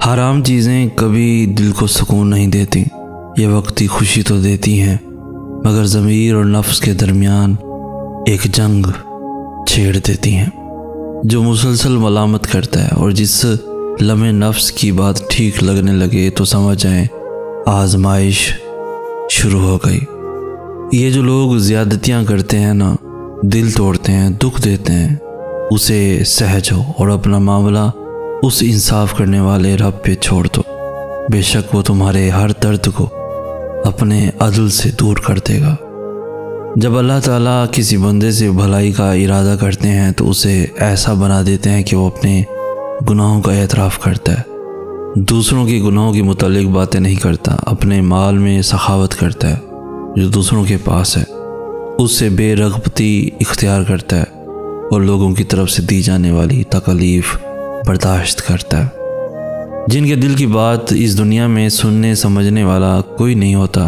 हराम चीज़ें कभी दिल को सुकून नहीं देती। ये वक्ती खुशी तो देती हैं मगर ज़मीर और नफ्स के दरमियान एक जंग छेड़ देती हैं जो मुसलसल मलामत करता है। और जिस लम्हे नफ्स की बात ठीक लगने लगे तो समझ जाएं आजमाइश शुरू हो गई। ये जो लोग ज़्यादतियाँ करते हैं ना, दिल तोड़ते हैं, दुख देते हैं, उसे सहज हो और अपना मामला उस इंसाफ करने वाले रब पे छोड़ दो। बेशक वो तुम्हारे हर दर्द को अपने अदल से दूर कर देगा। जब अल्लाह ताला किसी बंदे से भलाई का इरादा करते हैं तो उसे ऐसा बना देते हैं कि वो अपने गुनाहों का एतराफ़ करता है, दूसरों के गुनाहों के मुतालिक बातें नहीं करता, अपने माल में सखावत करता है जो दूसरों के पास है, उससे बेरग़बती इख्तियार करता है और लोगों की तरफ से दी जाने वाली तकलीफ़ बर्दाश्त करता है। जिनके दिल की बात इस दुनिया में सुनने समझने वाला कोई नहीं होता,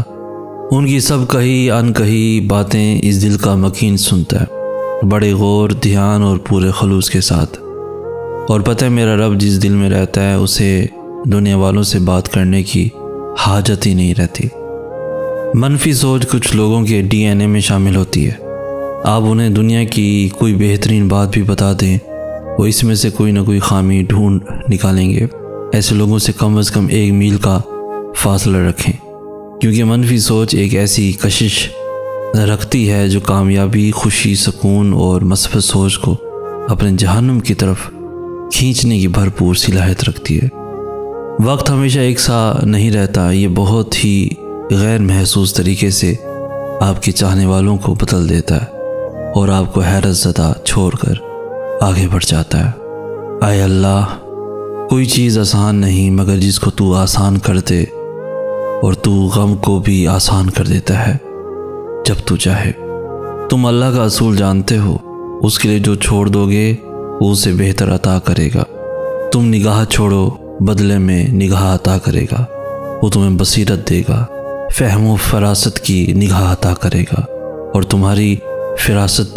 उनकी सब कही अनकही बातें इस दिल का मकीन सुनता है बड़े गौर, ध्यान और पूरे खलूस के साथ। और पता है मेरा रब जिस दिल में रहता है उसे दुनिया वालों से बात करने की हाजत ही नहीं रहती। मनफी सोच कुछ लोगों के DNA में शामिल होती है। आप उन्हें दुनिया की कोई बेहतरीन बात भी बता दें, वो इसमें से कोई ना कोई खामी ढूंढ निकालेंगे। ऐसे लोगों से कम से कम 1 मील का फासला रखें, क्योंकि मनफी सोच एक ऐसी कशिश रखती है जो कामयाबी, खुशी, सुकून और मस्बत सोच को अपने जहन्नुम की तरफ खींचने की भरपूर सलाहियत रखती है। वक्त हमेशा एक सा नहीं रहता, ये बहुत ही गैर महसूस तरीके से आपके चाहने वालों को बदल देता है और आपको हैरत ज़दा छोड़कर आगे बढ़ जाता है। आए अल्लाह, कोई चीज़ आसान नहीं मगर जिसको तू आसान कर दे, और तू गम को भी आसान कर देता है जब तू चाहे। तुम अल्लाह का असूल जानते हो, उसके लिए जो छोड़ दोगे वो उसे बेहतर अता करेगा। तुम निगाह छोड़ो, बदले में निगाह अता करेगा। वो तुम्हें बसीरत देगा, फ़हम व फ़रासत की निगाह अता करेगा और तुम्हारी फ़िरासत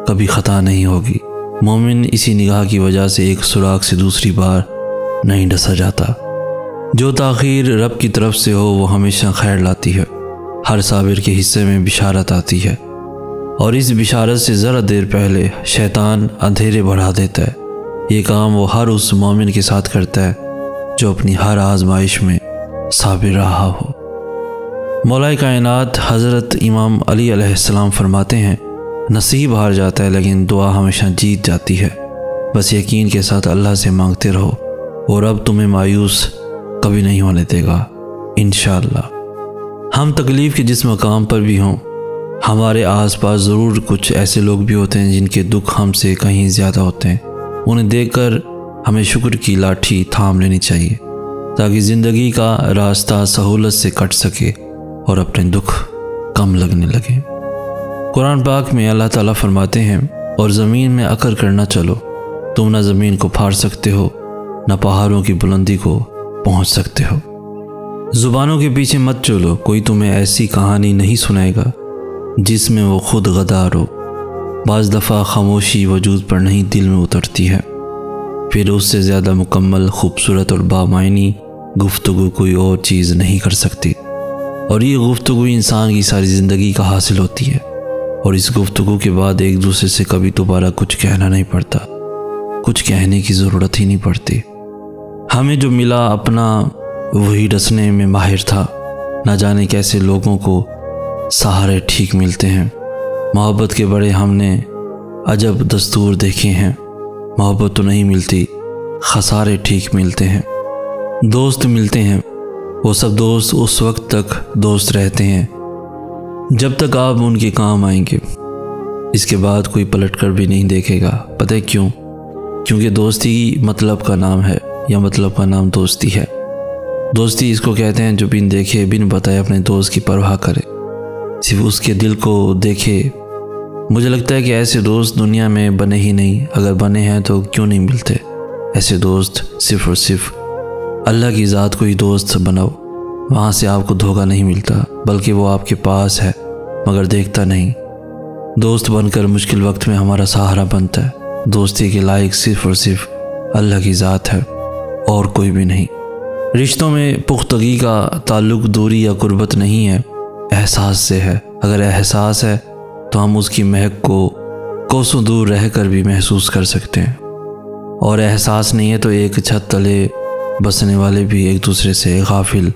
कभी ख़ता नहीं होगी। मोमिन इसी निगाह की वजह से एक सुराग से दूसरी बार नहीं डसा जाता। जो ताख़ीर रब की तरफ से हो वो हमेशा खैर लाती है। हर साबिर के हिस्से में बिशारत आती है और इस बिशारत से ज़रा देर पहले शैतान अंधेरे बढ़ा देता है। ये काम वो हर उस मोमिन के साथ करता है जो अपनी हर आजमाइश में साबिर रहा हो। मौलाए कायनात हज़रत इमाम अली अलैहिस्सलाम फरमाते हैं, नसीब हार जाता है लेकिन दुआ हमेशा जीत जाती है। बस यकीन के साथ अल्लाह से मांगते रहो और अब तुम्हें मायूस कभी नहीं होने देगा इंशाअल्लाह। हम तकलीफ़ के जिस मकाम पर भी हों, हमारे आसपास ज़रूर कुछ ऐसे लोग भी होते हैं जिनके दुख हमसे कहीं ज़्यादा होते हैं। उन्हें देखकर हमें शुक्र की लाठी थाम लेनी चाहिए ताकि ज़िंदगी का रास्ता सहूलत से कट सके और अपने दुख कम लगने लगे। कुरान पाक में अल्लाह ताला फरमाते हैं, और ज़मीन में अकर करना चलो, तुम ना ज़मीन को फाड़ सकते हो ना पहाड़ों की बुलंदी को पहुँच सकते हो। ज़ुबानों के पीछे मत चलो, कोई तुम्हें ऐसी कहानी नहीं सुनाएगा जिसमें वो खुद गद्दार हो। बाज़ दफ़ा खामोशी वजूद पर नहीं दिल में उतरती है, फिर उससे ज़्यादा मुकम्मल, खूबसूरत और बामायनी गुफ्तगू कोई और चीज़ नहीं कर सकती। और ये गुफ्तगू इंसान की सारी ज़िंदगी का हासिल होती है और इस गुफ्तगू के बाद एक दूसरे से कभी दोबारा कुछ कहना नहीं पड़ता, कुछ कहने की ज़रूरत ही नहीं पड़ती। हमें जो मिला अपना वही डसने में माहिर था। ना जाने कैसे लोगों को सहारे ठीक मिलते हैं। मोहब्बत के बड़े हमने अजब दस्तूर देखे हैं। मोहब्बत तो नहीं मिलती, खसारे ठीक मिलते हैं। दोस्त मिलते हैं, वो सब दोस्त उस वक्त तक दोस्त रहते हैं जब तक आप उनके काम आएंगे। इसके बाद कोई पलट कर भी नहीं देखेगा। पता है क्यों? क्योंकि दोस्ती मतलब का नाम है, या मतलब का नाम दोस्ती है। दोस्ती इसको कहते हैं जो बिन देखे बिन बताए अपने दोस्त की परवाह करे, सिर्फ उसके दिल को देखे। मुझे लगता है कि ऐसे दोस्त दुनिया में बने ही नहीं। अगर बने हैं तो क्यों नहीं मिलते? ऐसे दोस्त सिर्फ और सिर्फ अल्लाह की ज़ात को ही दोस्त बनाओ, वहाँ से आपको धोखा नहीं मिलता, बल्कि वो आपके पास है मगर देखता नहीं। दोस्त बनकर मुश्किल वक्त में हमारा सहारा बनता है। दोस्ती के लायक सिर्फ और सिर्फ अल्लाह की ज़ात है और कोई भी नहीं। रिश्तों में पुख्तगी का ताल्लुक दूरी या गुर्बत नहीं है, एहसास से है। अगर एहसास है तो हम उसकी महक को कोसों दूर रहकर भी महसूस कर सकते हैं, और एहसास नहीं है तो एक छत तले बसने वाले भी एक दूसरे से गाफिल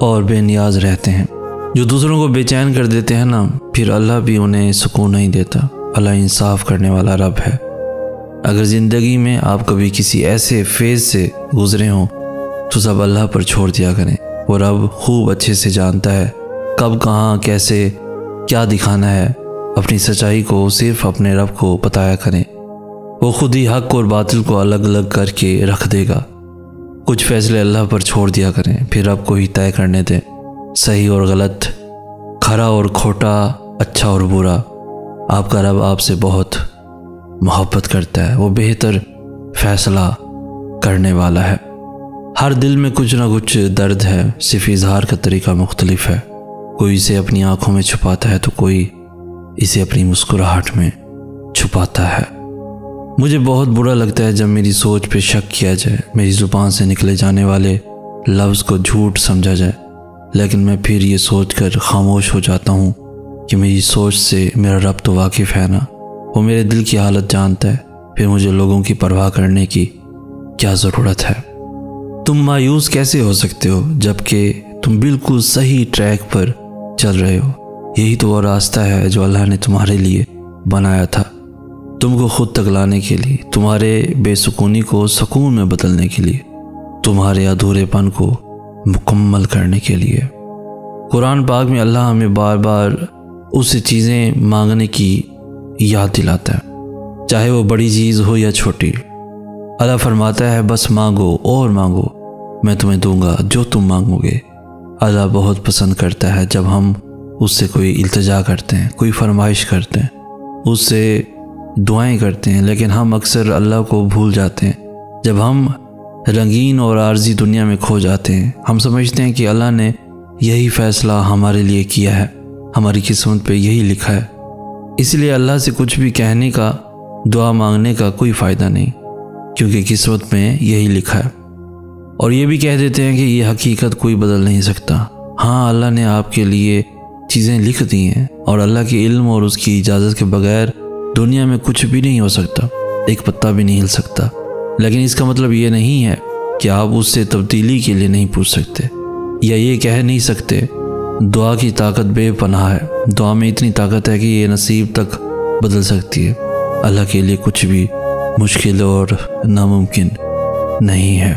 और बेनियाज रहते हैं। जो दूसरों को बेचैन कर देते हैं ना, फिर अल्लाह भी उन्हें सुकून नहीं देता। अल्लाह इंसाफ करने वाला रब है। अगर ज़िंदगी में आप कभी किसी ऐसे फेज़ से गुजरे हों तो सब अल्लाह पर छोड़ दिया करें। वो रब खूब अच्छे से जानता है कब, कहाँ, कैसे, क्या दिखाना है। अपनी सच्चाई को सिर्फ अपने रब को बताया करें। वो खुद ही हक और बातिल को अलग अलग करके रख देगा। कुछ फैसले अल्लाह पर छोड़ दिया करें, फिर रब को ही तय करने दें। सही और गलत, खरा और खोटा, अच्छा और बुरा। आपका रब आपसे बहुत मोहब्बत करता है। वो बेहतर फैसला करने वाला है। हर दिल में कुछ ना कुछ दर्द है, सिर्फ इजहार का तरीका मुख्तलिफ है। कोई इसे अपनी आंखों में छुपाता है तो कोई इसे अपनी मुस्कुराहट में छुपाता है। मुझे बहुत बुरा लगता है जब मेरी सोच पे शक किया जाए, मेरी ज़ुबान से निकले जाने वाले लफ्ज़ को झूठ समझा जाए, लेकिन मैं फिर ये सोचकर खामोश हो जाता हूँ कि मेरी सोच से मेरा रब तो वाकिफ़ है ना, वो मेरे दिल की हालत जानता है। फिर मुझे लोगों की परवाह करने की क्या ज़रूरत है। तुम मायूस कैसे हो सकते हो जबकि तुम बिल्कुल सही ट्रैक पर चल रहे हो। यही तो वो रास्ता है जो अल्लाह ने तुम्हारे लिए बनाया था, तुमको खुद तक लाने के लिए, तुम्हारे बेसुकूनी को सुकून में बदलने के लिए, तुम्हारे अधूरेपन को मुकम्मल करने के लिए। कुरान पाक में अल्लाह हमें बार बार उससे चीज़ें मांगने की याद दिलाता है, चाहे वो बड़ी चीज़ हो या छोटी। अल्लाह फरमाता है बस मांगो और मांगो, मैं तुम्हें दूंगा जो तुम मांगोगे। अल्लाह बहुत पसंद करता है जब हम उससे कोई इल्तिजा करते हैं, कोई फरमाइश करते हैं, उससे दुआएं करते हैं। लेकिन हम अक्सर अल्लाह को भूल जाते हैं। जब हम रंगीन और आर्जी दुनिया में खो जाते हैं, हम समझते हैं कि अल्लाह ने यही फ़ैसला हमारे लिए किया है, हमारी किस्मत पे यही लिखा है। इसलिए अल्लाह से कुछ भी कहने का, दुआ मांगने का कोई फ़ायदा नहीं, क्योंकि किस्मत में यही लिखा है। और ये भी कह देते हैं कि ये हकीकत कोई बदल नहीं सकता। हाँ, अल्लाह ने आपके लिए चीज़ें लिख दी हैं, और अल्लाह के इल्म और उसकी इजाज़त के बगैर दुनिया में कुछ भी नहीं हो सकता, एक पत्ता भी नहीं हिल सकता। लेकिन इसका मतलब ये नहीं है कि आप उससे तब्दीली के लिए नहीं पूछ सकते, या ये कह नहीं सकते दुआ की ताकत बेपनाह है, दुआ में इतनी ताकत है कि ये नसीब तक बदल सकती है। अल्लाह के लिए कुछ भी मुश्किल और नामुमकिन नहीं है।